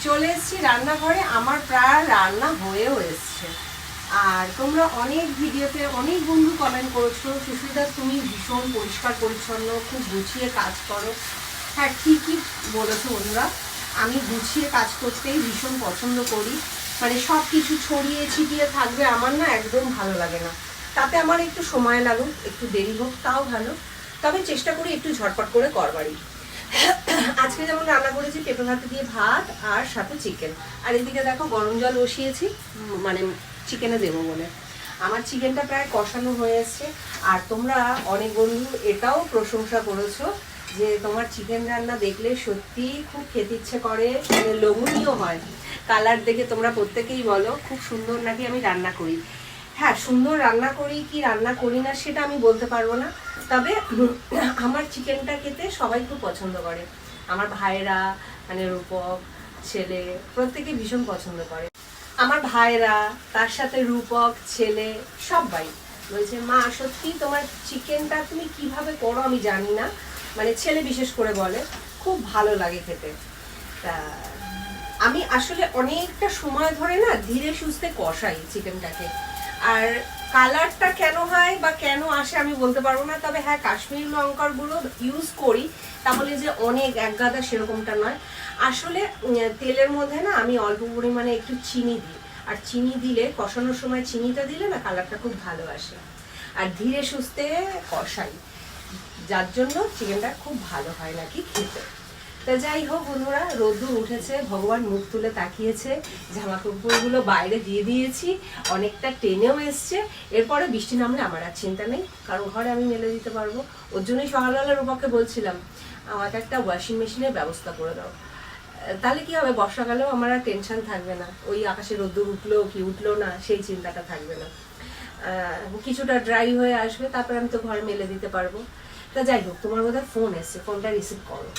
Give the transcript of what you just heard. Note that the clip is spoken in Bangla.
চলে এসেছি রান্নাঘরে। আমার প্রায় রান্না হয়েও এসছে। আর তোমরা অনেক ভিডিওতে অনেক বন্ধু কমেন্ট করেছো, সুস্মিতা তুমি ভীষণ পরিষ্কার পরিচ্ছন্ন, খুব গুছিয়ে কাজ করো। হ্যাঁ, ঠিকই বলেছো বন্ধুরা। আমি গুছিয়ে কাজ করতেই ভীষণ পছন্দ করি। মানে সব কিছু ছড়িয়ে ছিটিয়ে থাকবে আমার না একদম ভালো লাগে না। তাতে আমার একটু সময় লাগুক, একটু দেরি হোক, তাও ভালো। তবে চেষ্টা করি একটু ঝটপট করে করবারই। আজকে যেমন রান্না করেছি পেঁপে ভাতে দিয়ে ভাত আর সাথে চিকেন। আর এদিকে দেখো গরম জল বসিয়েছি, মানে চিকেনে দেবো বলে। আমার চিকেনটা প্রায় কষানো হয়ে এসছে। আর তোমরা অনেক বন্ধু এটাও প্রশংসা করেছো যে তোমার চিকেন রান্না দেখলে সত্যি খুব খেতে ইচ্ছে করে, মানে লোভনীয় হয়। কালার দেখে তোমরা প্রত্যেকেই বলো খুব সুন্দর নাকি আমি রান্না করি। হ্যাঁ, সুন্দর রান্না করি কি রান্না করি না সেটা আমি বলতে পারবো না। তবে আমার চিকেনটা খেতে সবাই খুব পছন্দ করে। আমার ভাইরা, মানে রূপক ছেলে, প্রত্যেকে ভীষণ পছন্দ করে। আমার ভাইরা, তার সাথে রূপক ছেলে সবাই বলছে মা সত্যি তোমার চিকেনটা তুমি কিভাবে করো আমি জানি না, মানে ছেলে বিশেষ করে বলে খুব ভালো লাগে খেতে। তা আমি আসলে অনেকটা সময় ধরে না ধীরে সুস্থে কষাই চিকেনটাকে। আর কালারটা কেন হয় বা কেন আসে আমি বলতে পারবো না। তবে হ্যাঁ, কাশ্মীরি লঙ্কার গুঁড়ো ইউজ করি, তাহলে যে অনেক এক গাদা সেরকমটা নয়। আসলে তেলের মধ্যে না আমি অল্প পরিমাণে একটু চিনি দিই। আর চিনি দিলে, কষানোর সময় চিনিটা দিলে না কালারটা খুব ভালো আসে। আর ধীরে সুস্থে কষাই, যার জন্য চিকেনটা খুব ভালো হয় নাকি খেতে। তা যাই হোক বন্ধুরা, রোদ্দুর উঠেছে, ভগবান মুখ তুলে তাকিয়েছে, জামা কাপড়গুলো বাইরে দিয়ে দিয়েছি, অনেকটা টেনেও এসছে। এরপরে বৃষ্টি নামলে আমার আর চিন্তা নেই, কারণ ঘরে আমি মেলে দিতে পারবো। ওর জন্যই সকালবেলা রূপাকে বলছিলাম আমাকে একটা ওয়াশিং মেশিনের ব্যবস্থা করে দাও। তাহলে কি হবে, বর্ষাকালেও আমার আর টেনশন থাকবে না, ওই আকাশে রোদ্দুর উঠলো কি উঠলো না সেই চিন্তাটা থাকবে না। কিছুটা ড্রাই হয়ে আসবে, তারপর আমি তো ঘরে মেলে দিতে পারবো। তা যাই হোক, তোমার বোধহয় ফোন এসছে, ফোনটা রিসিভ করো।